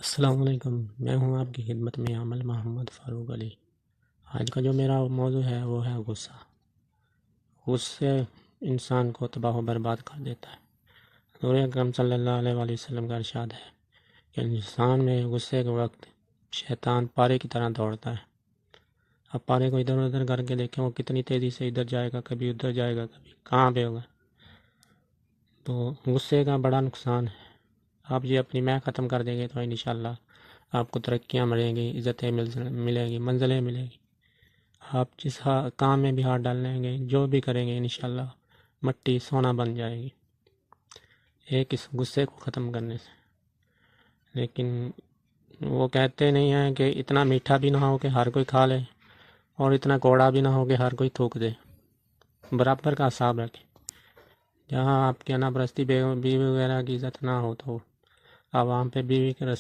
السلام علیکم، میں ہوں آپ کی خدمت میں عامل محمد فاروق علی۔ آج کا جو میرا موضوع ہے وہ ہے غصہ۔ غصے انسان کو تباہ و برباد کر دیتا ہے۔ حضور اکرم صلی اللہ علیہ وآلہ وسلم کا ارشاد ہے کہ انسان میں غصے کے وقت شیطان پارے کی طرح دوڑتا ہے۔ اب پارے کو ادھر ادھر کر کے دیکھیں، وہ کتنی تیزی سے ادھر جائے گا، کبھی ادھر جائے گا، کبھی کہاں پہ ہوگا۔ تو غصے کا بڑا نقصان ہے۔ آپ یہ اپنی میں ختم کر دیں گے تو انشاءاللہ آپ کو ترقیاں ملیں گی، عزتیں ملیں گی، منزلیں ملیں گی۔ آپ جس کام میں بھی ہاتھ ڈال لیں گے، جو بھی کریں گے، انشاءاللہ مٹی سونا بن جائے گی ایک اس غصے کو ختم کرنے سے۔ لیکن وہ کہتے نہیں ہیں کہ اتنا میٹھا بھی نہ ہو کہ ہر کوئی کھا لے، اور اتنا کوڑا بھی نہ ہو کہ ہر کوئی تھوک دے۔ برابر کا حساب رکھیں۔ جہاں آپ کے انا پرستی بیوی وغیرہ کی عزت نہ ہو تو عوام پہ بیوی کے